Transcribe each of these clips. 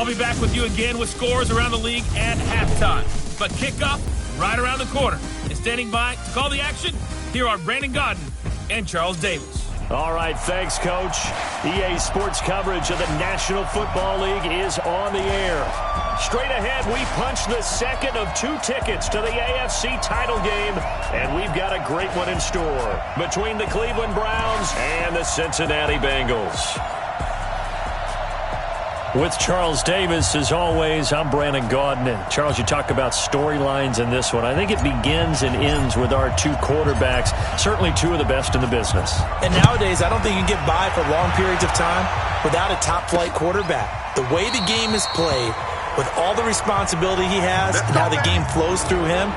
I'll be back with you again with scores around the league at halftime. But kickoff right around the corner. And standing by to call the action, here are Brandon Godden and Charles Davis. All right, thanks, Coach. EA Sports coverage of the National Football League is on the air. Straight ahead, we punch the second of 2 tickets to the AFC title game, and we've got a great one in store between the Cleveland Browns and the Cincinnati Bengals. With Charles Davis, as always, I'm Brandon Gaudin. And Charles, you talk about storylines in this one. I think it begins and ends with our 2 quarterbacks, certainly 2 of the best in the business. And nowadays, I don't think you can get by for long periods of time without a top-flight quarterback. The way the game is played, with all the responsibility he has and how the game flows through him,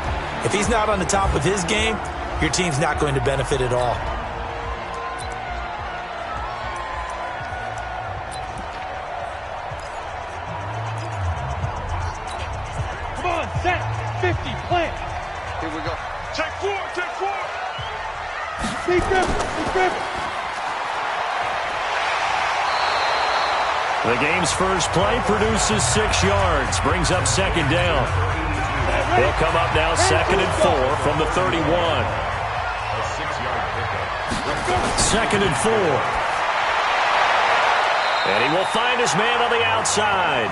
if he's not on the top of his game, your team's not going to benefit at all. Set, 50, plant. Here we go. Take 4, take 4. Big grip. The game's first play produces 6 yards, brings up second down. They'll come up now second and 4 from the 31. Second and 4. And he will find his man on the outside.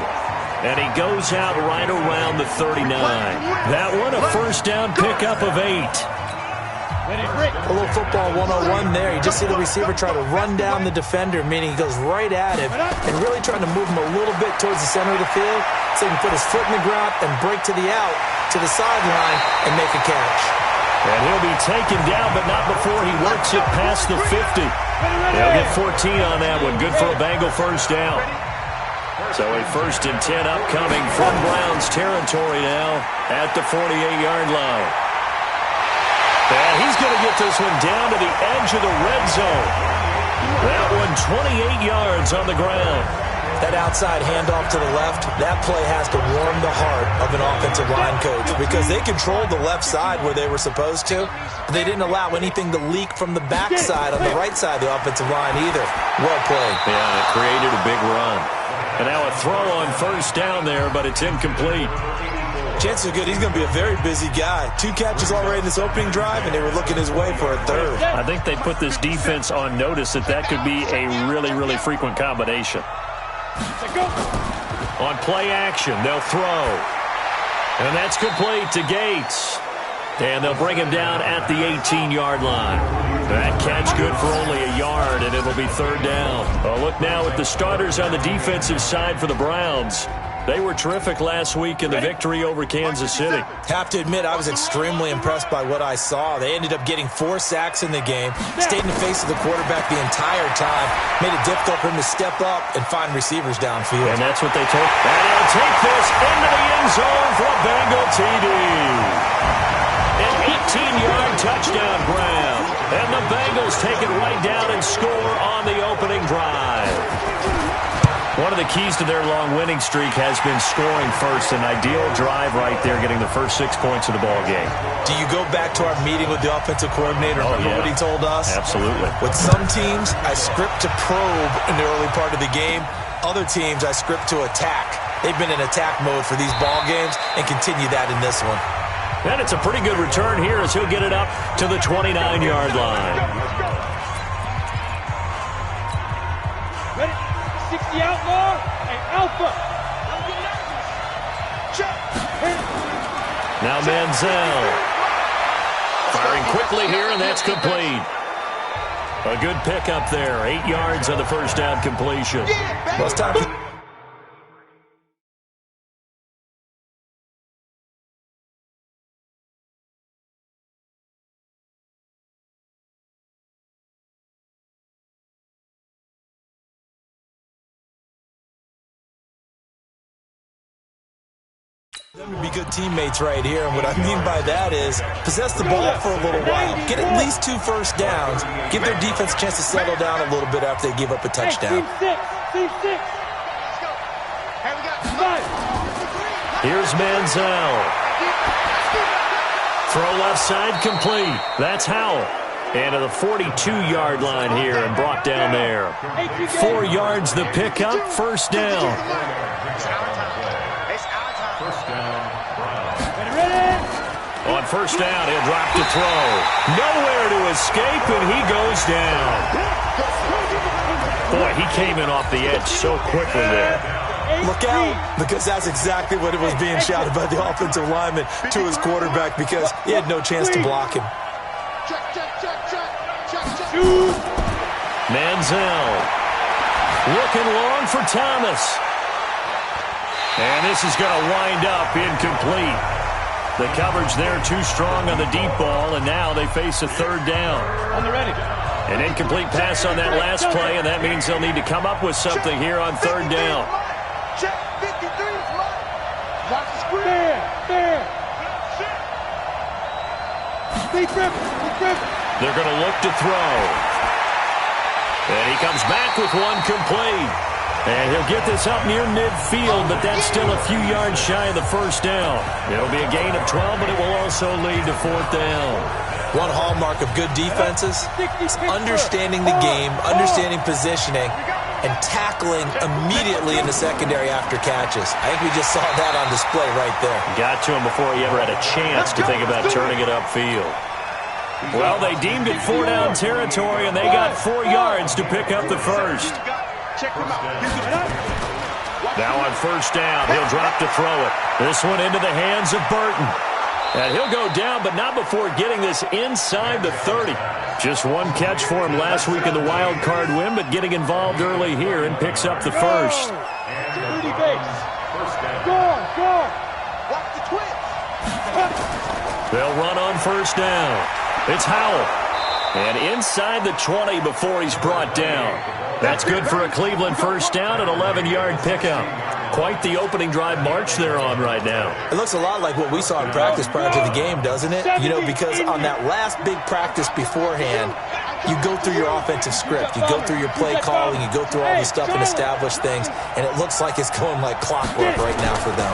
And he goes out right around the 39. That one, a first down pickup of 8. A little football 101 there. You just see the receiver try to run down the defender, meaning he goes right at him and really trying to move him a little bit towards the center of the field so he can put his foot in the ground and break to the out, to the sideline, and make a catch. And he'll be taken down, but not before he works it past the 50. He'll get 14 on that one. Good for a Bengal first down. So a 1st and 10 upcoming from Browns territory now at the 48-yard line. And he's going to get this one down to the edge of the red zone. That one 28 yards on the ground. That outside handoff to the left, that play has to warm the heart of an offensive line coach because they controlled the left side where they were supposed to. But they didn't allow anything to leak from the backside on the right side of the offensive line either. Well played. Yeah, it created a big run. And now a throw on first down there, but it's incomplete. Chances are good he's going to be a very busy guy. 2 catches already in this opening drive, and they were looking his way for a 3rd. I think they put this defense on notice that could be a really, really frequent combination. On play action, they'll throw. And that's complete to Gates. And they'll bring him down at the 18-yard line. That catch good for only a yard, and it'll be 3rd down. A look now at the starters on the defensive side for the Browns. They were terrific last week in the victory over Kansas City. Have to admit, I was extremely impressed by what I saw. They ended up getting 4 sacks in the game, stayed in the face of the quarterback the entire time, made it difficult for him to step up and find receivers downfield. And that's what they took. And he'll take this into the end zone for a Bengal TD. An 18-yard touchdown grab. And the Bengals take it right down and score on the opening drive. One of the keys to their long winning streak has been scoring first. An ideal drive right there, getting the first 6 points of the ball game. Do you go back to our meeting with the offensive coordinator? Remember what he told us? Absolutely. With some teams, I script to probe in the early part of the game. Other teams, I script to attack. They've been in attack mode for these ball games and continue that in this one. And it's a pretty good return here as he'll get it up to the 29-yard line. Ready? 60 outlaw and alpha. Now Manziel. Firing quickly here, and that's complete. A good pickup there. 8 yards on the first down completion. Most times. Them to be good teammates right here, and what I mean by that is possess the ball for a little while, get at least 2 first downs, give their defense a chance to settle down a little bit after they give up a touchdown. Here's Manziel. Throw left side complete. That's Howell. And to the 42-yard line here and brought down there. 4 yards the pickup, first down. On first down, he'll drop to throw. Nowhere to escape, and he goes down. Boy, he came in off the edge so quickly there. Look out, because that's exactly what it was being shouted by the offensive lineman to his quarterback, because he had no chance to block him. Manziel looking long for Thomas. And this is going to wind up incomplete. The coverage there too strong on the deep ball, and now they face a third down. On the ready. An incomplete pass on that last play, and that means they'll need to come up with something here on third down. Check 53 is right. Watch the screen. There. Deep rip. They're going to look to throw. And he comes back with one complete. And he'll get this up near midfield, but that's still a few yards shy of the first down. It'll be a gain of 12, but it will also lead to fourth down. One hallmark of good defenses is understanding the game, understanding positioning, and tackling immediately in the secondary after catches. I think we just saw that on display right there. Got to him before he ever had a chance to think about turning it upfield. Well, they deemed it 4-down territory, and they got 4 yards to pick up the first. Now on first down, he'll drop to throw it. This one into the hands of Burton. And he'll go down, but not before getting this inside the 30. Just one catch for him last week in the wild card win, but getting involved early here and picks up the first. They'll run on first down. It's Howell. And inside the 20 before he's brought down. That's good for a Cleveland first down, an 11-yard pickup. Quite the opening drive march they're on right now. It looks a lot like what we saw in practice prior to the game, doesn't it? You know, because on that last big practice beforehand, you go through your offensive script. You go through your play calling. You go through all the stuff and establish things. And it looks like it's going like clockwork right now for them.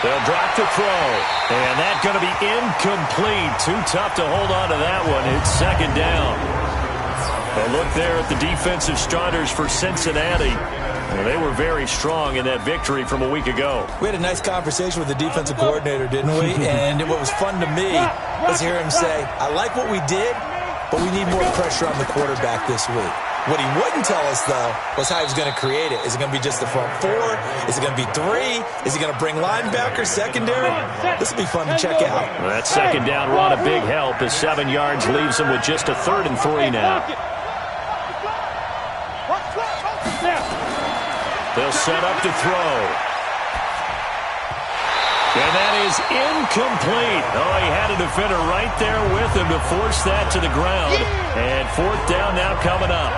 They'll drop to throw. And that's going to be incomplete. Too tough to hold on to that one. It's second down. A look there at the defensive starters for Cincinnati. Well, they were very strong in that victory from a week ago. We had a nice conversation with the defensive coordinator, didn't we? And what was fun to me was hear him say, I like what we did, but we need more pressure on the quarterback this week. What he wouldn't tell us, though, was how he was going to create it. Is it going to be just the front four? Is it going to be three? Is he going to bring linebackers, secondary? This will be fun to check out. Well, that second down run a big help as 7 yards leaves him with just a 3rd and 3 now. They'll set up to throw. And that is incomplete. Oh, he had a defender right there with him to force that to the ground. And fourth down now coming up.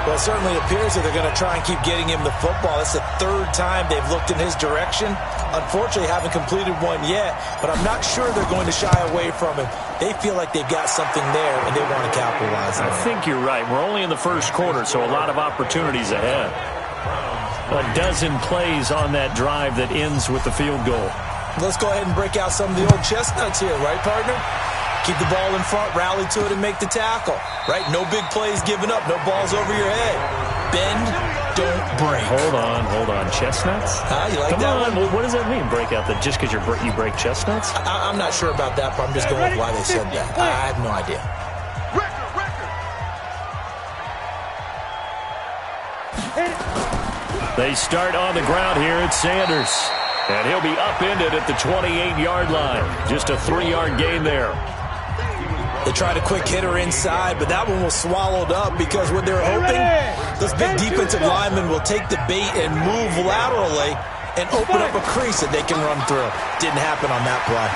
Well, it certainly appears that they're going to try and keep getting him the football. It's the 3rd time they've looked in his direction. Unfortunately, haven't completed one yet, but I'm not sure they're going to shy away from him. They feel like they've got something there, and they want to capitalize on it. I think you're right. We're only in the first quarter, so a lot of opportunities ahead. A dozen plays on that drive that ends with the field goal. Let's go ahead and break out some of the old chestnuts here, right, partner? Keep the ball in front, rally to it, and make the tackle, right? No big plays given up, no balls over your head. Bend, don't break. Hold on. Chestnuts? You like Come that on. one? What does that mean, break out? Just because you break chestnuts? I'm not sure about that, but I'm just going with why they said that. I have no idea. They start on the ground here at Sanders. And he'll be upended at the 28-yard line. Just a 3-yard gain there. They tried a quick hitter inside, but that one was swallowed up because what they're hoping, this big defensive lineman will take the bait and move laterally and open up a crease that they can run through. Didn't happen on that play.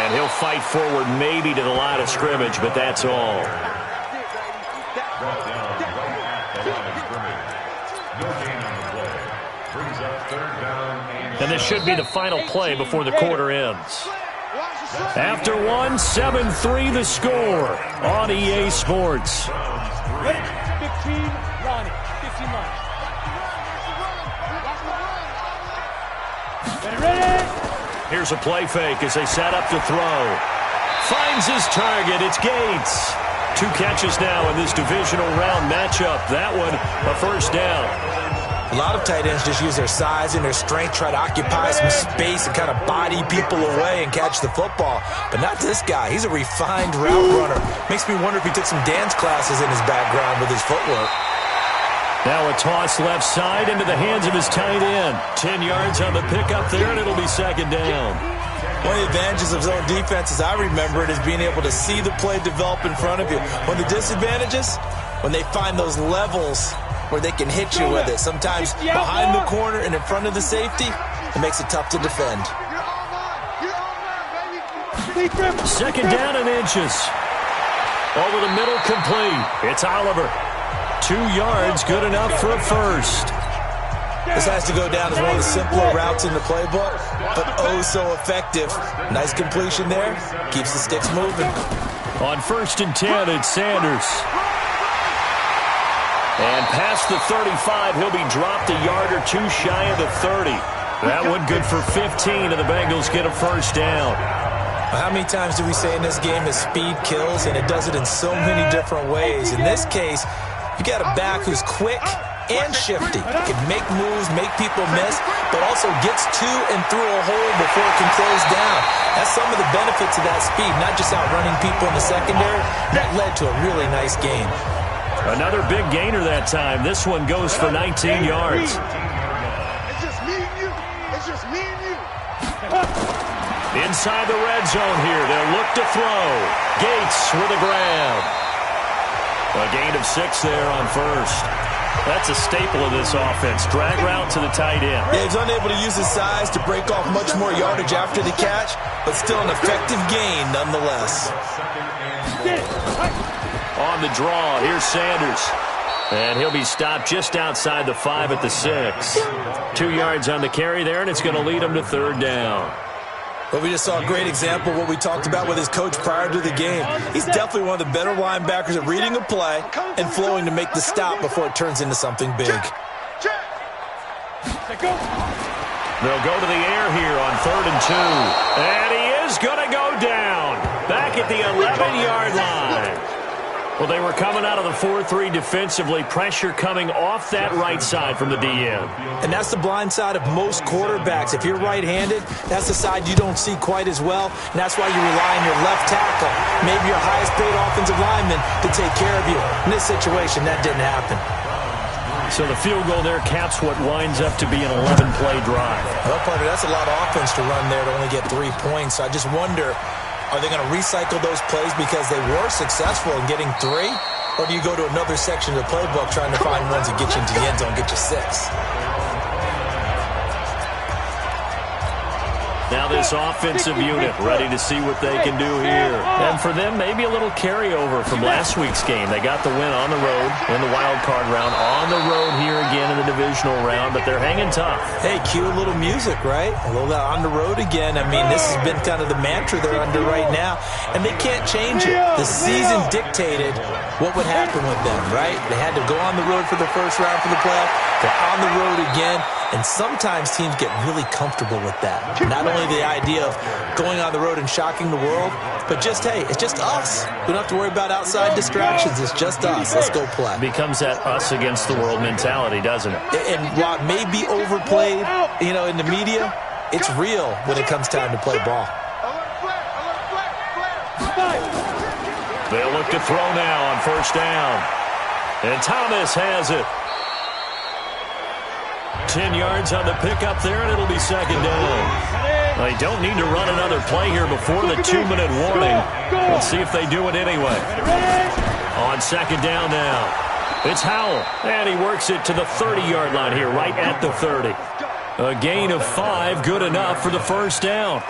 And he'll fight forward maybe to the line of scrimmage, but that's all. And this should be the final play before the quarter ends. After one, 7-3 the score on EA Sports. 15, Ronnie. 15 lines. Ready? Here's a play fake as they set up to throw. finds his target. It's Gates. 2 catches now in this divisional round matchup. That one, a first down. A lot of tight ends just use their size and their strength, try to occupy some space and kind of body people away and catch the football. But not this guy. He's a refined route runner. Makes me wonder if he took some dance classes in his background with his footwork. Now a toss left side into the hands of his tight end. 10 yards on the pickup there, and it'll be second down. One of the advantages of zone defense, as I remember it, is being able to see the play develop in front of you. One of the disadvantages, when they find those levels where they can hit you with it. Sometimes behind the corner and in front of the safety, it makes it tough to defend. Second down and inches. Over the middle, complete. It's Oliver. 2 yards, good enough for a first. This has to go down as one of the simpler routes in the playbook, but oh so effective. Nice completion there. Keeps the sticks moving. On 1st and 10, it's Sanders. And past the 35, he'll be dropped a yard or 2 shy of the 30. That one good for 15, and the Bengals get a first down. How many times do we say in this game that speed kills, and it does it in so many different ways? In this case, you got a back who's quick and shifty. Can make moves, make people miss, but also gets to and through a hole before it can close down. That's some of the benefits of that speed, not just outrunning people in the secondary. That led to a really nice gain. Another big gainer that time. This one goes for 19 yards. It's just me and you. It's just me and you. Inside the red zone here. They'll look to throw. Gates with a grab. A gain of 6 there on first. That's a staple of this offense. Drag route to the tight end. Yeah, he's unable to use his size to break off much more yardage after the catch, but still an effective gain nonetheless. On the draw, here's Sanders. And he'll be stopped just outside the 5 at the 6. 2 yards on the carry there, and it's going to lead him to third down. But we just saw a great example of what we talked about with his coach prior to the game. He's definitely one of the better linebackers at reading a play and flowing to make the stop before it turns into something big. They'll go to the air here on 3rd and 2. And he is going to go down. Back at the 11-yard line. Well, they were coming out of the 4-3 defensively. Pressure coming off that right side from the DN. And that's the blind side of most quarterbacks. If you're right-handed, that's the side you don't see quite as well. And that's why you rely on your left tackle, maybe your highest-paid offensive lineman, to take care of you. In this situation, that didn't happen. So the field goal there caps what winds up to be an 11-play drive. Well, partner, that's a lot of offense to run there to only get 3 points. So I just wonder, are they going to recycle those plays because they were successful in getting 3? Or do you go to another section of the playbook trying to find ones that get you into the end zone, get you 6? Now this offensive unit ready to see what they can do here. And for them, maybe a little carryover from last week's game. They got the win on the road in the wild card round, on the road here again in the divisional round, but they're hanging tough. Hey, cue a little music, right? A little on the road again. I mean, this has been kind of the mantra they're under right now, and they can't change it. The season dictated what would happen with them, right? They had to go on the road for the first round for the playoff. They're on the road again. And sometimes teams get really comfortable with that. Not only the idea of going on the road and shocking the world, but just, hey, it's just us. We don't have to worry about outside distractions. It's just us. Let's go play. Becomes that us against the world mentality, doesn't it? And while it may be overplayed, you know, in the media, it's real when it comes time to play ball. They'll look to throw now on first down. And Thomas has it. 10 yards on the pickup there, and it'll be second down. They don't need to run another play here before the 2-minute warning. Let's see if they do it anyway. On second down now, it's Howell, and he works it to the 30-yard line here, right at the 30. A gain of 5, good enough for the first down.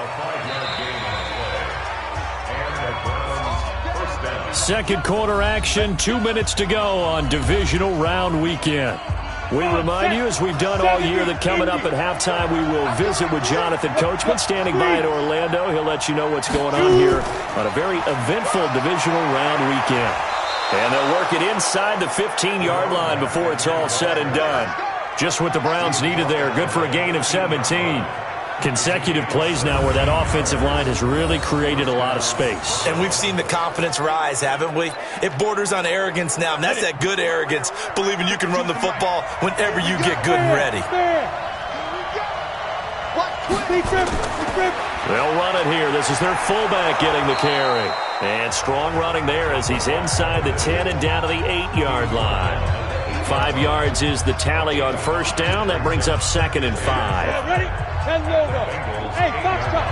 Second quarter action, 2 minutes to go on divisional round weekend. We remind you, as we've done all year, that coming up at halftime, we will visit with Jonathan Coachman, standing by in Orlando. He'll let you know what's going on here on a very eventful divisional round weekend. And they'll work it inside the 15-yard line before it's all said and done. Just what the Browns needed there. Good for a gain of 17. Consecutive plays now where that offensive line has really created a lot of space. And we've seen the confidence rise, haven't we? It borders on arrogance now, and that's that good arrogance, believing you can run the football whenever you get good and ready. They'll run it here. This is their fullback getting the carry. And strong running there as he's inside the 10 and down to the 8-yard line. 5 yards is the tally on first down. That brings up 2nd and 5. Yeah, ready? 10 logo. Hey, foxtrot.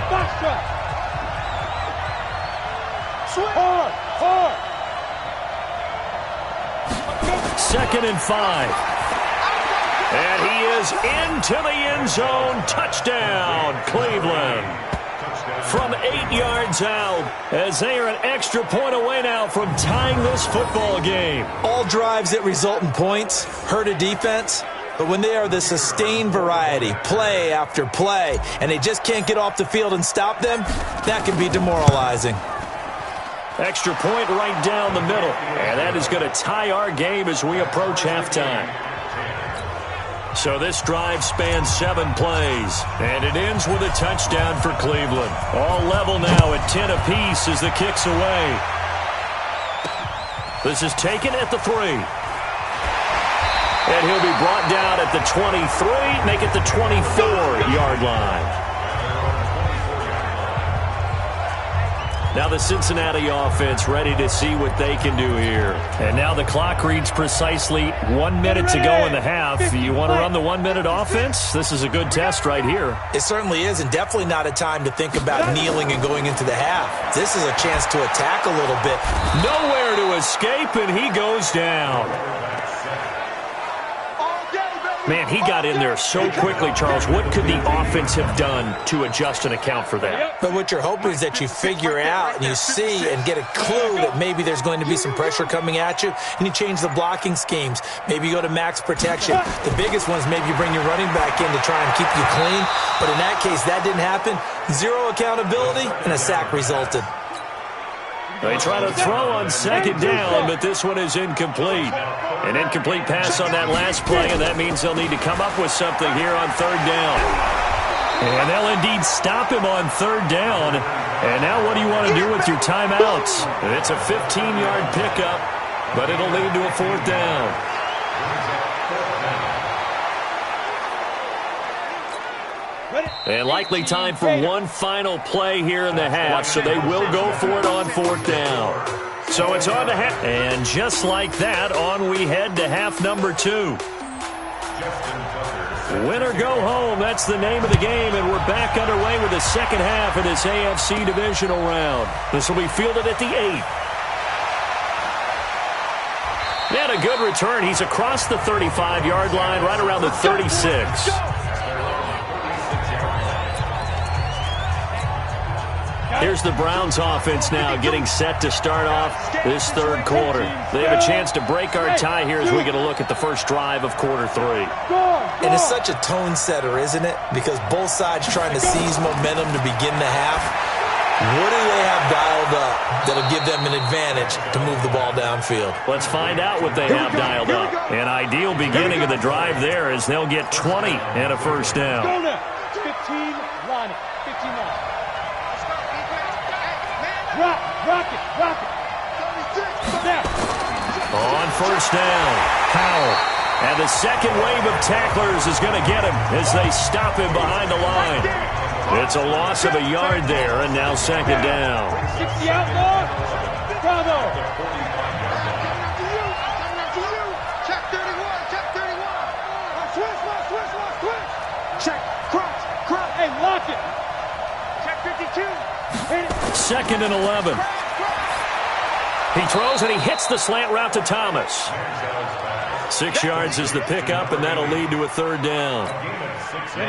Hard. 2nd and 5. And he is into the end zone. Touchdown, Cleveland. From 8 yards out, as they are an extra point away now from tying this football game. All drives that result in points hurt a defense, but when they are the sustained variety, play after play, and they just can't get off the field and stop them, that can be demoralizing. Extra point right down the middle, and that is going to tie our game as we approach halftime. So this drive spans 7 plays, and it ends with a touchdown for Cleveland. All level now at 10 apiece as the kick's away. This is taken at the 3. And he'll be brought down at the 23, make it the 24-yard line. Now the Cincinnati offense ready to see what they can do here. And now the clock reads precisely 1 minute to go in the half. You want to run the 1-minute offense? This is a good test right here. It certainly is, and definitely not a time to think about kneeling and going into the half. This is a chance to attack a little bit. Nowhere to escape, and he goes down. Man, he got in there so quickly, Charles. What could the offense have done to adjust and account for that? But what you're hoping is that you figure out and you see and get a clue that maybe there's going to be some pressure coming at you, and you change the blocking schemes. Maybe you go to max protection. The biggest one is maybe you bring your running back in to try and keep you clean. But in that case, that didn't happen. Zero accountability, and a sack resulted. They try to throw on 2nd down, but this one is incomplete. An incomplete pass on that last play, and that means they'll need to come up with something here on 3rd down. And they'll indeed stop him on 3rd down. And now what do you want to do with your timeouts? It's a 15-yard pickup, but it'll lead to a 4th down. And likely time for one final play here in the half, so they will go for it on 4th down. So it's on to half. And just like that, on we head to half number 2. Win or go home, that's the name of the game, and we're back underway with the second half of this AFC divisional round. This will be fielded at the 8. And a good return. He's across the 35-yard line, right around the 36. Here's the Browns offense now getting set to start off this 3rd quarter. They have a chance to break our tie here as we get a look at the first drive of quarter 3. And it's such a tone setter, isn't it? Because both sides trying to seize momentum to begin the half. What do they have dialed up that'll give them an advantage to move the ball downfield? Let's find out what they have dialed up. An ideal beginning of the drive there as they'll get 20 and a first down. 15 line it. 15 line. Rock it. On first down, Powell. And the second wave of tacklers is going to get him as they stop him behind the line. It's a loss of a yard there, and now 2nd down. 60 outlaw. Bravo. Check 31. Switch. Check. Cross. Hey, lock it. Check 52. 2nd and 11. He throws and he hits the slant route to Thomas. 6 yards is the pickup, and that'll lead to a 3rd down.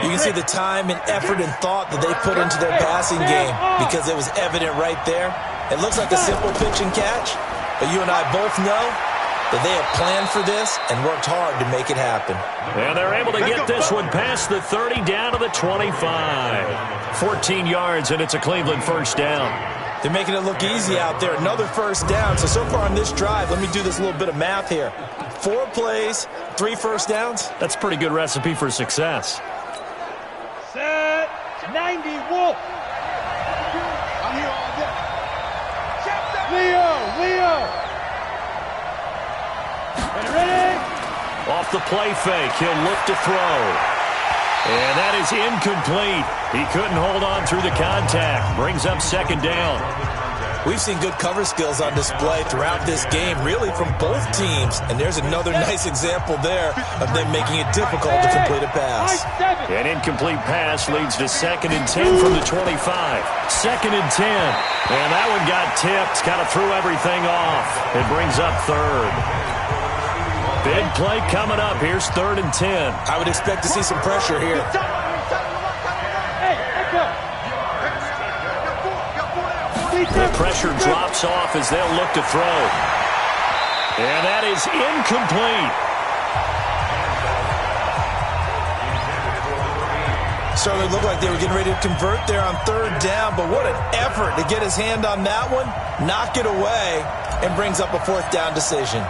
You can see the time and effort and thought that they put into their passing game because it was evident right there. It looks like a simple pitch and catch, but you and I both know that they have planned for this and worked hard to make it happen. And they're able to get this one past the 30 down to the 25. 14 yards, and it's a Cleveland first down. They're making it look easy out there. Another first down. So far on this drive, let me do this little bit of math here. 4 plays, 3 first downs. That's a pretty good recipe for success. Set. 90, Wolf. I'm here all day. Leo. Ready? Off the play fake, he'll look to throw. And that is incomplete. He couldn't hold on through the contact. Brings up second down. We've seen good cover skills on display throughout this game, really from both teams. And there's another nice example there of them making it difficult to complete a pass. An incomplete pass leads to 2nd and 10 from the 25. 2nd and 10. And that one got tipped, kind of threw everything off. It brings up 3rd. Big play coming up. Here's 3rd and 10. I would expect to see some pressure here. The pressure drops off as they'll look to throw. And that is incomplete. Certainly looked like they were getting ready to convert there on 3rd down, but what an effort to get his hand on that one, knock it away, and brings up a 4th down decision.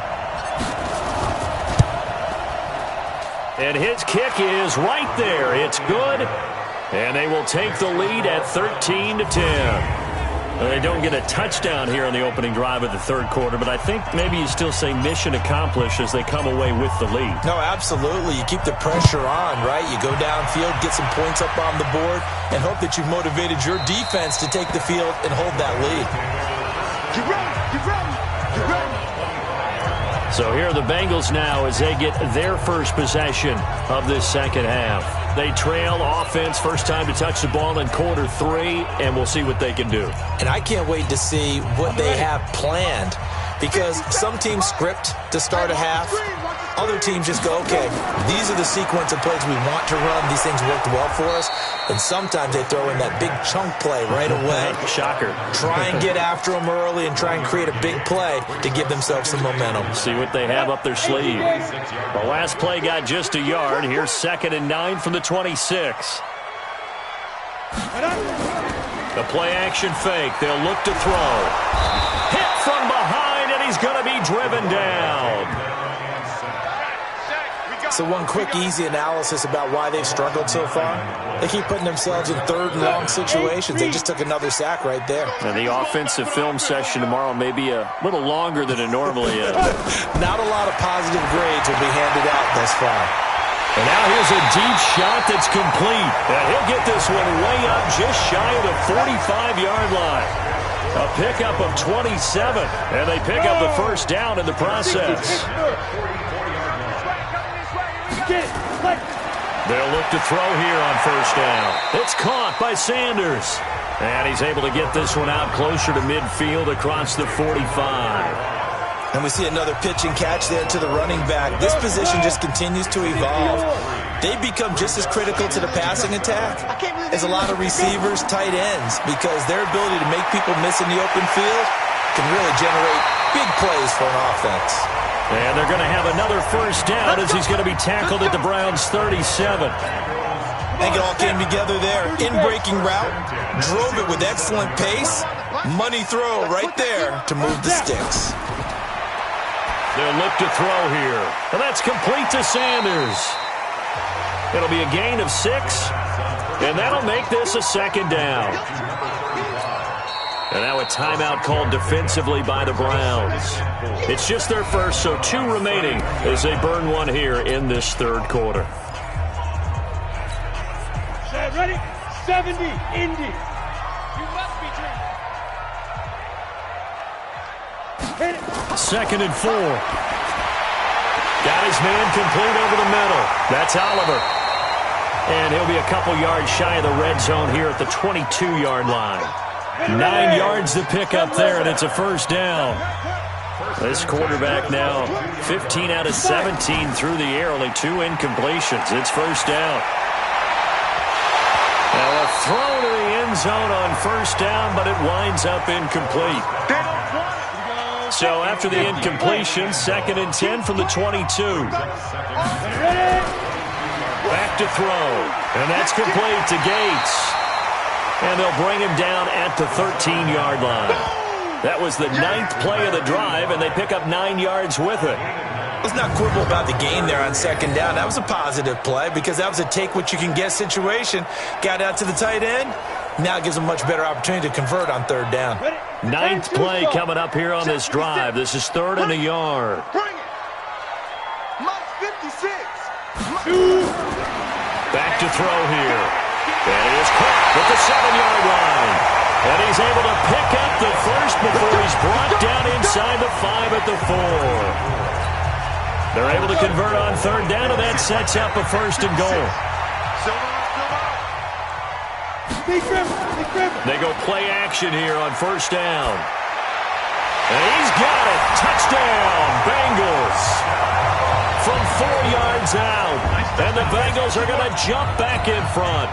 And his kick is right there. It's good. And they will take the lead at 13-10. They don't get a touchdown here in the opening drive of the 3rd quarter, but I think maybe you still say mission accomplished as they come away with the lead. No, absolutely. You keep the pressure on, right? You go downfield, get some points up on the board, and hope that you've motivated your defense to take the field and hold that lead. Get ready. So here are the Bengals now as they get their first possession of this second half. They trail offense, first time to touch the ball in quarter 3, and we'll see what they can do. And I can't wait to see what they have planned, because some teams script to start a half. Other teams just go, okay, these are the sequence of plays we want to run. These things worked well for us. And sometimes they throw in that big chunk play right away. Shocker. Try and get after them early and try and create a big play to give themselves some momentum. See what they have up their sleeve. The last play got just a yard. Here's 2nd and 9 from the 26. The play action fake. They'll look to throw. Hit from behind, and he's going to be driven down. So one quick, easy analysis about why they've struggled so far. They keep putting themselves in 3rd and long situations. They just took another sack right there. And the offensive film session tomorrow may be a little longer than it normally is. Not a lot of positive grades will be handed out thus far. And now here's a deep shot that's complete. And he'll get this one way up just shy of the 45-yard line. A pickup of 27. And they pick up the first down in the process. They'll look to throw here on first down. It's caught by Sanders. And he's able to get this one out closer to midfield across the 45. And we see another pitch and catch there to the running back. This position just continues to evolve. They become just as critical to the passing attack as a lot of receivers, tight ends, because their ability to make people miss in the open field can really generate big plays for an offense. And they're going to have another first down as he's going to be tackled at the Browns' 37. I think it all came together there. In-breaking route, drove it with excellent pace. Money throw right there to move the sticks. They'll look to throw here. And that's complete to Sanders. It'll be a gain of 6. And that'll make this a second down. And now a timeout called defensively by the Browns. It's just their first, so 2 remaining as they burn one here in this 3rd quarter. Ready? 70, Indy. You must be dreaming. 2nd and 4. Got his man complete over the middle. That's Oliver. And he'll be a couple yards shy of the red zone here at the 22-yard line. 9 yards to pick up there, and it's a first down. This quarterback now 15 out of 17 through the air, only 2 incompletions. It's first down. Now a throw to the end zone on first down, but it winds up incomplete. So after the incompletion, 2nd and 10 from the 22. Back to throw, and that's complete to Gates. And they'll bring him down at the 13-yard line. That was the 9th play of the drive, and they pick up 9 yards with it. Let's not quibble about the gain there on second down. That was a positive play because that was a take-what-you-can-get situation. Got out to the tight end. Now it gives them a much better opportunity to convert on third down. Ninth play coming up here on this drive. This is 3rd and a yard. Bring it. Mike 56. Back to throw here. And he is caught at the 7-yard line. And he's able to pick up the first before he's brought down inside the 5 at the 4. They're able to convert on third down, and that sets up a 1st and goal. They go play action here on 1st down. And he's got it. Touchdown, Bengals. From 4 yards out. And the Bengals are going to jump back in front.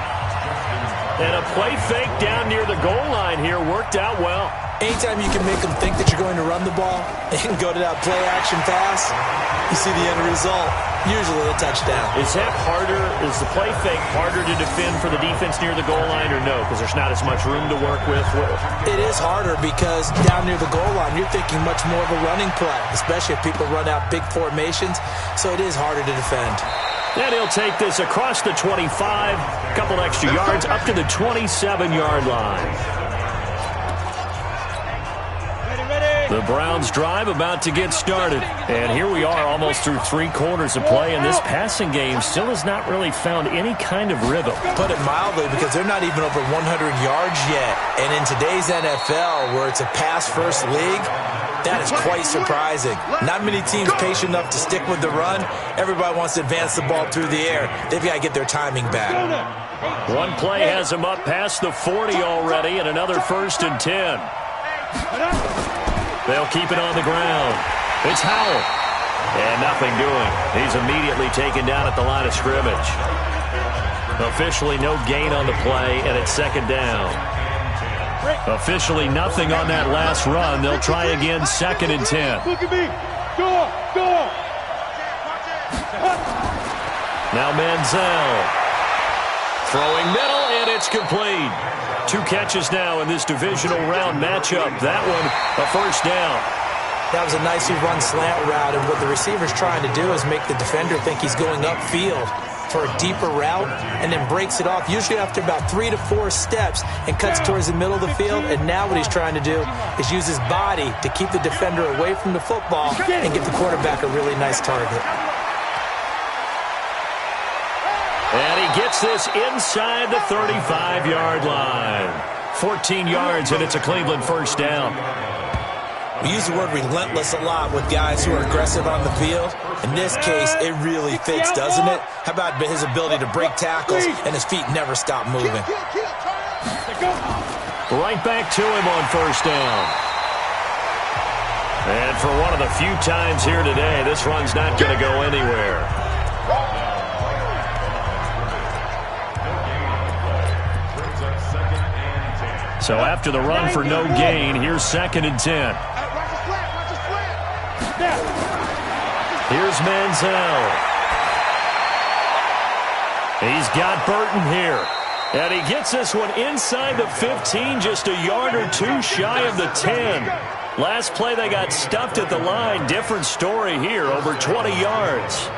And a play fake down near the goal line here worked out well. Anytime you can make them think that you're going to run the ball and go to that play action pass, you see the end result, usually a touchdown. Is that harder? Is the play fake harder to defend for the defense near the goal line or no? Because there's not as much room to work with? It is harder because down near the goal line, you're thinking much more of a running play, especially if people run out big formations, so it is harder to defend. And he'll take this across the 25, a couple extra yards, up to the 27-yard line. The Browns drive about to get started. And here we are almost through 3 quarters of play, and this passing game still has not really found any kind of rhythm. Put it mildly, because they're not even over 100 yards yet. And in today's NFL, where it's a pass-first league, that is quite surprising. Not many teams patient enough to stick with the run. Everybody wants to advance the ball through the air. They've got to get their timing back. One play has them up past the 40 already, and another 1st and 10. They'll keep it on the ground. It's Howell. And nothing doing. He's immediately taken down at the line of scrimmage. Officially no gain on the play, and it's 2nd down. Officially nothing on that last run. They'll try again 2nd and 10. Look at me. Go. Now Manziel. Throwing middle, and it's complete. 2 catches now in this divisional round matchup. That one, a 1st down. That was a nicely run slant route, and what the receiver's trying to do is make the defender think he's going upfield for a deeper route, and then breaks it off, usually after about 3 to 4 steps, and cuts towards the middle of the field. And now what he's trying to do is use his body to keep the defender away from the football and give the quarterback a really nice target. And he gets this inside the 35-yard line. 14 yards, and it's a Cleveland 1st down. We use the word relentless a lot with guys who are aggressive on the field. In this case, it really fits, doesn't it? How about his ability to break tackles and his feet never stop moving? Right back to him on 1st down. And for one of the few times here today, this run's not going to go anywhere. So after the run for no gain, here's 2nd and 10. Here's Manziel. He's got Burton here. And he gets this one inside the 15, just a yard or 2 shy of the 10. Last play they got stuffed at the line. Different story here, over 20 yards.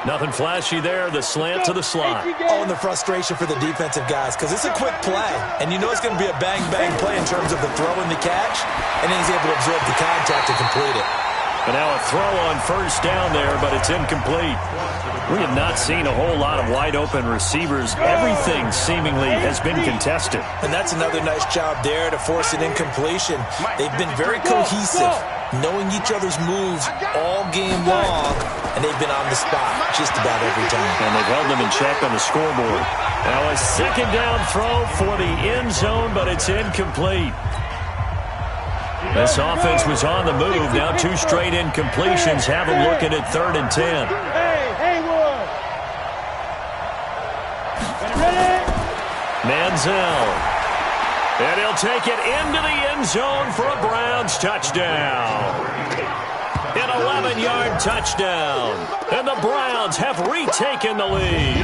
Nothing flashy there, the slant to the slot. Oh, and the frustration for the defensive guys, because it's a quick play. And you know it's going to be a bang-bang play in terms of the throw and the catch. And then he's able to absorb the contact to complete it. And now a throw on 1st down there, but it's incomplete. We have not seen a whole lot of wide-open receivers. Everything seemingly has been contested. And that's another nice job there to force an incompletion. They've been very cohesive, knowing each other's moves all game long, and they've been on the spot just about every time. And they've held them in check on the scoreboard. Now a 2nd down throw for the end zone, but it's incomplete. This offense was on the move. Now 2 straight incompletions have them looking at 3rd and 10. Manziel. And he'll take it into the end zone for a Browns touchdown. An 11-yard touchdown. And the Browns have retaken the lead.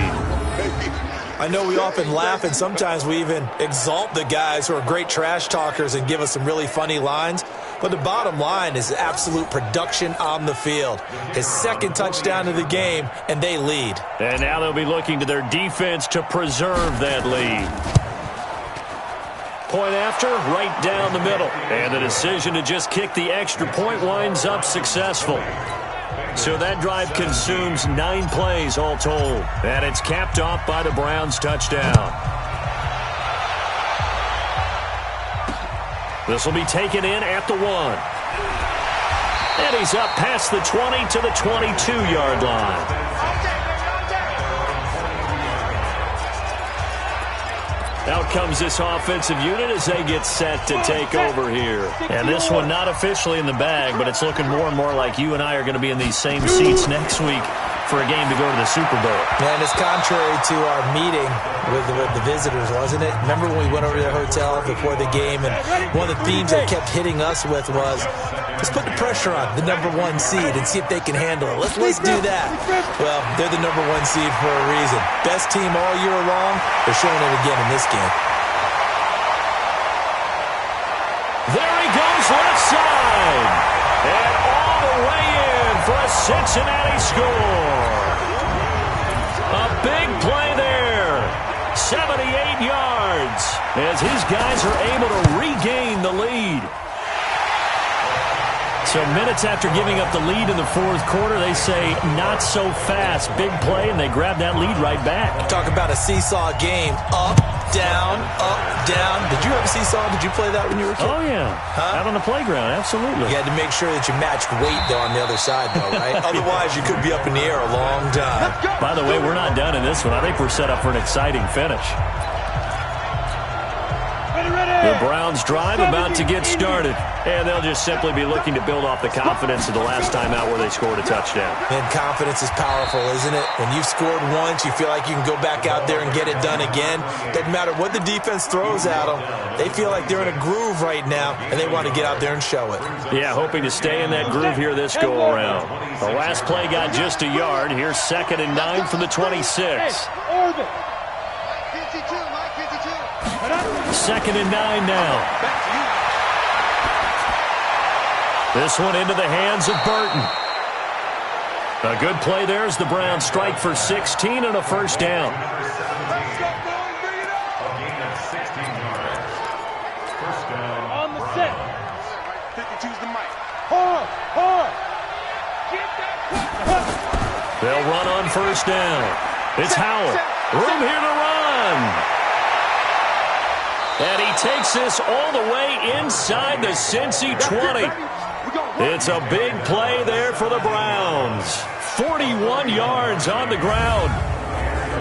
I know we often laugh, and sometimes we even exalt the guys who are great trash talkers and give us some really funny lines. But the bottom line is absolute production on the field. His second touchdown of the game, and they lead. And now they'll be looking to their defense to preserve that lead. Point after, right down the middle. And the decision to just kick the extra point winds up successful. So that drive consumes 9 plays all told. And it's capped off by the Browns' touchdown. This will be taken in at the 1. And he's up past the 20 to the 22-yard line. Out comes this offensive unit as they get set to take over here. And this one not officially in the bag, but it's looking more and more like you and I are going to be in these same seats next week for a game to go to the Super Bowl. And it's contrary to our meeting with the visitors, wasn't it? Remember when we went over to the hotel before the game, and one of the themes they kept hitting us with was, let's put the pressure on the #1 seed and see if they can handle it. Let's do that. Well, they're the #1 seed for a reason. Best team all year long. They're showing it again in this game. There he goes left side. And all the way in for a Cincinnati score. A big play there. 78 yards as his guys are able to regain the lead. So minutes after giving up the lead in the fourth quarter, they say not so fast. Big play, and they grab that lead right back. Talk about a seesaw game. Up, down, up, down. Did you have a seesaw? Did you play that when you were a kid? Oh, yeah. Out on the playground, absolutely. You had to make sure that you matched weight, though, on the other side, though, right? Otherwise, you could be up in the air a long time. By the way, we're not done in this one. I think we're set up for an exciting finish. The Browns drive about to get started, and they'll just simply be looking to build off the confidence of the last time out where they scored a touchdown. And confidence is powerful, isn't it? When you've scored once, you feel like you can go back out there and get it done again. Doesn't matter what the defense throws at them. They feel like they're in a groove right now, and they want to get out there and show it. Yeah, hoping to stay in that groove here this go-around. The last play got just a yard. Here's 2nd and 9 from the 26. 2nd and 9 now. This one into the hands of Burton. A good play there as the Browns strike for 16 and a first down. On the set. 52's the mic. Hard. They'll run on first down. It's Howell. Room here to run. And he takes this all the way inside the Cincy 20. It's a big play there for the Browns. 41 yards on the ground.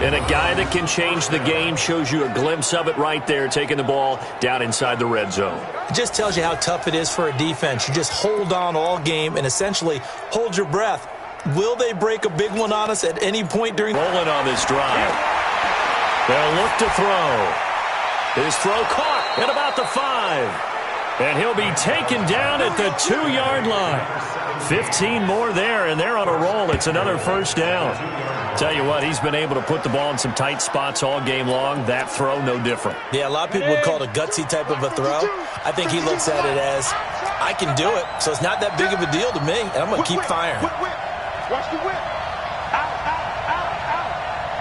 And a guy that can change the game, shows you a glimpse of it right there, taking the ball down inside the red zone. It just tells you how tough it is for a defense. You just hold on all game and essentially hold your breath. Will they break a big one on us at any point during... Rolling on this drive. They'll look to throw. His throw caught at about the 5. And he'll be taken down at the 2-yard line. 15 more there, and they're on a roll. It's another first down. Tell you what, he's been able to put the ball in some tight spots all game long. That throw, no different. Yeah, a lot of people would call it a gutsy type of a throw. I think he looks at it as, I can do it, so it's not that big of a deal to me, and I'm going to keep firing. Watch the whip. Out.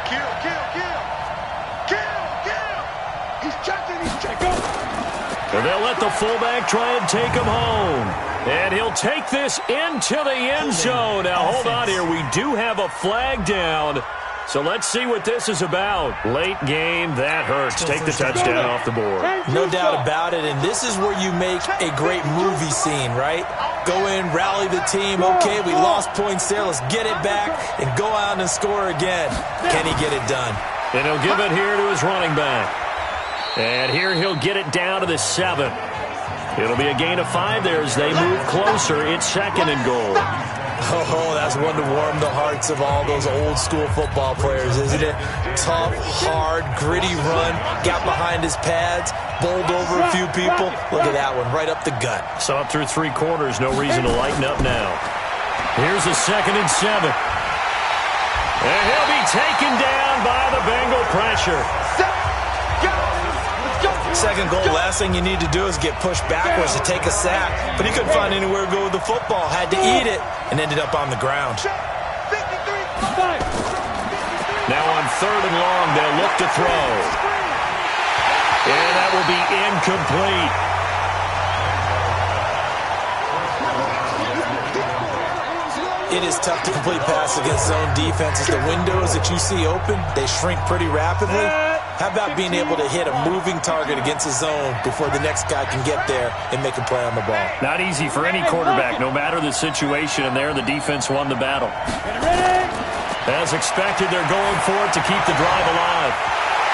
Kill. He's checking. And they'll let the fullback try and take him home. And he'll take this into the end zone. Now, hold on here. We do have a flag down. So let's see what this is about. Late game, that hurts. Take the touchdown off the board. No doubt about it, and this is where you make a great movie scene, right? Go in, rally the team. Okay, we lost points there. Let's get it back and go out and score again. Can he get it done? And he'll give it here to his running back. And here he'll get it down to the 7. It'll be a gain of 5 there as they move closer. It's 2nd and goal. Oh, that's one to warm the hearts of all those old-school football players, isn't it? Tough, hard, gritty run, got behind his pads, bowled over a few people. Look at that one, right up the gut. So up through 3 quarters, no reason to lighten up now. Here's a 2nd and 7. And he'll be taken down by the Bengal pressure. Second goal, last thing you need to do is get pushed backwards to take a sack. But he couldn't find anywhere to go with the football. Had to eat it and ended up on the ground. Now on 3rd and long, they'll look to throw. And that will be incomplete. It is tough to complete passes against zone defenses. The windows that you see open, they shrink pretty rapidly. How about being able to hit a moving target against a zone before the next guy can get there and make a play on the ball? Not easy for any quarterback, no matter the situation, and there the defense won the battle. As expected, they're going for it to keep the drive alive.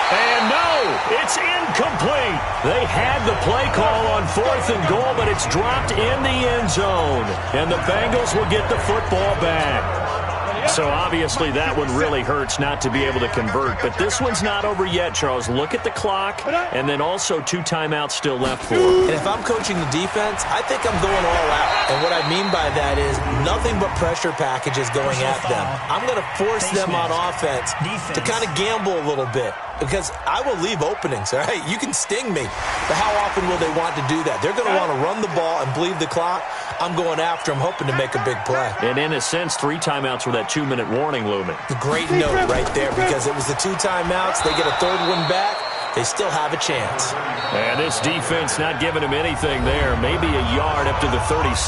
And no, it's incomplete. They had the play call on 4th and goal, but it's dropped in the end zone. And the Bengals will get the football back. So obviously that one really hurts not to be able to convert. But this one's not over yet, Charles. Look at the clock, and then also 2 timeouts still left for them. And if I'm coaching the defense, I think I'm going all out. And what I mean by that is nothing but pressure packages going at them. I'm going to force them on offense to kind of gamble a little bit. Because I will leave openings, all right? You can sting me, but how often will they want to do that? They're going to want to run the ball and bleed the clock. I'm going after them, hoping to make a big play. And in a sense, 3 timeouts with that 2-minute warning looming. Great note right there, because it was the 2 timeouts. They get a 3rd one back. They still have a chance. And this defense not giving him anything there. Maybe a yard up to the 36.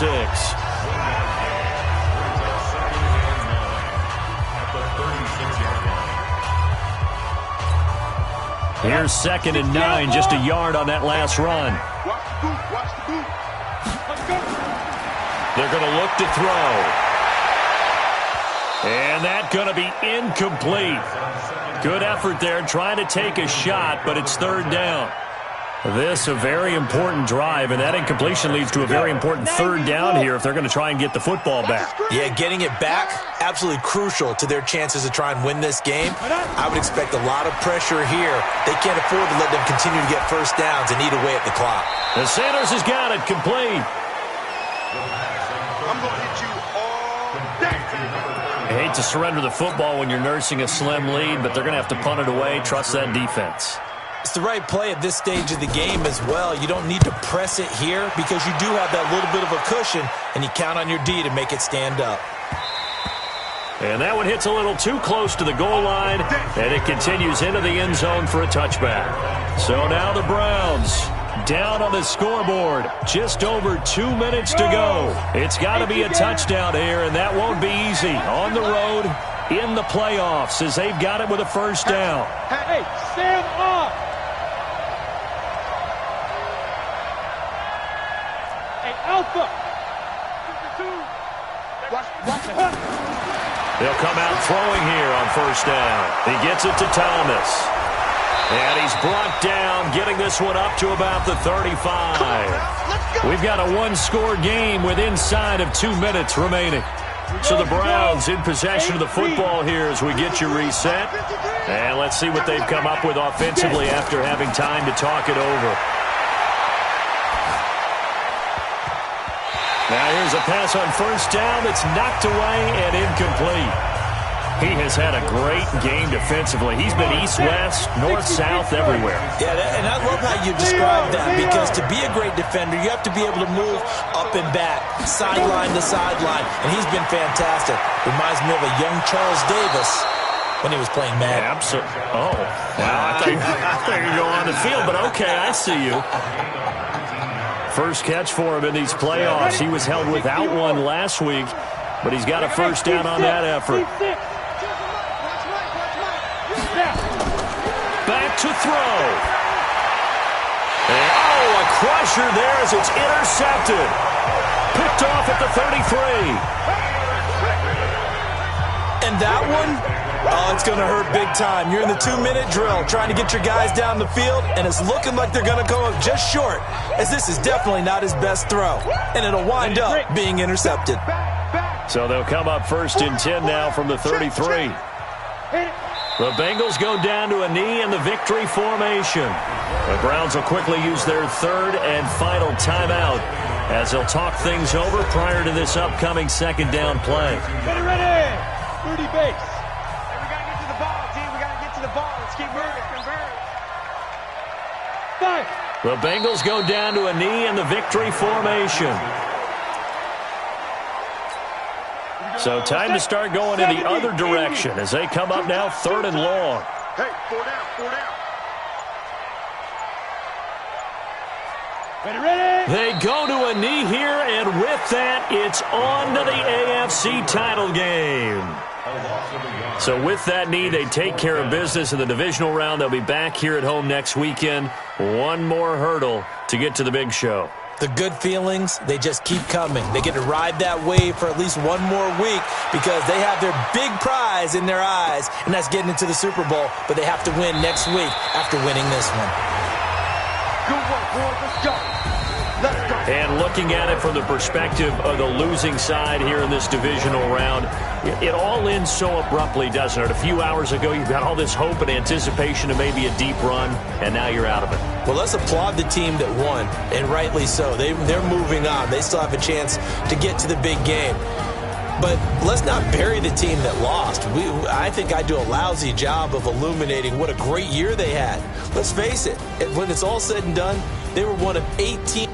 Here's 2nd and 9, just a yard on that last run. They're going to look to throw. And that's going to be incomplete. Good effort there, trying to take a shot, but it's 3rd down. This a very important drive, and that incompletion leads to a very important 3rd down here if they're going to try and get the football back. Yeah, getting it back, absolutely crucial to their chances to try and win this game. I would expect a lot of pressure here. They can't afford to let them continue to get first downs and eat away at the clock. And Sanders has got it complete. I'm going to hit you all day. I hate to surrender the football when you're nursing a slim lead, but they're going to have to punt it away. Trust that defense. It's the right play at this stage of the game as well. You don't need to press it here because you do have that little bit of a cushion, and you count on your D to make it stand up. And that one hits a little too close to the goal line, and it continues into the end zone for a touchback. So now the Browns down on the scoreboard. Just over 2 minutes to go. It's got to be a touchdown here, and that won't be easy. On the road, in the playoffs, as they've got it with a first down. Hey, stand up. Hey, Alpha. They'll come out throwing here on first down. He gets it to Thomas. And he's brought down, getting this one up to about the 35. We've got a 1-score game with inside of 2 minutes remaining. So the Browns in possession of the football here as we get you reset. And let's see what they've come up with offensively after having time to talk it over. Now here's a pass on first down that's knocked away and incomplete. He has had a great game defensively. He's been east-west, north-south, everywhere. Yeah, and I love how you describe that, because to be a great defender, you have to be able to move up and back, sideline to sideline, and he's been fantastic. Reminds me of a young Charles Davis when he was playing Madden. Absolutely. Oh, wow. I thought you were going on the field, but okay, I see you. First catch for him in these playoffs. He was held without one last week, but he's got a first down on that effort. Back to throw. And, oh, a crusher there as it's intercepted. Picked off at the 33. And that one, oh, it's going to hurt big time. You're in the 2-minute drill trying to get your guys down the field, and it's looking like they're going to come up just short, as this is definitely not his best throw. And it'll wind up being intercepted. So they'll come up first and 10 now from the 33. The Bengals go down to a knee in the victory formation. The Browns will quickly use their third and final timeout as they'll talk things over prior to this upcoming second down play. Get it ready. 30 base. Hey, we got to get to the ball, team. We got to get to the ball. Let's keep moving. Convert. The Bengals go down to a knee in the victory formation. So time to start going in the other direction as they come up now 3rd and long. Hey, 4 down, 4 down. Ready? They go to a knee here, and with that, it's on to the AFC title game. So with that knee, they take care of business in the divisional round. They'll be back here at home next weekend. One more hurdle to get to the big show. The good feelings, they just keep coming. They get to ride that wave for at least one more week because they have their big prize in their eyes, and that's getting into the Super Bowl. But they have to win next week after winning this one. Good work, boys. Let's go. Let's go. And looking at it from the perspective of the losing side here in this divisional round, it all ends so abruptly, doesn't it? A few hours ago, you've got all this hope and anticipation of maybe a deep run, and now you're out of it. Well, let's applaud the team that won, and rightly so. They're moving on. They still have a chance to get to the big game. But let's not bury the team that lost. I think I do a lousy job of illuminating what a great year they had. Let's face it, when it's all said and done, they were one of 18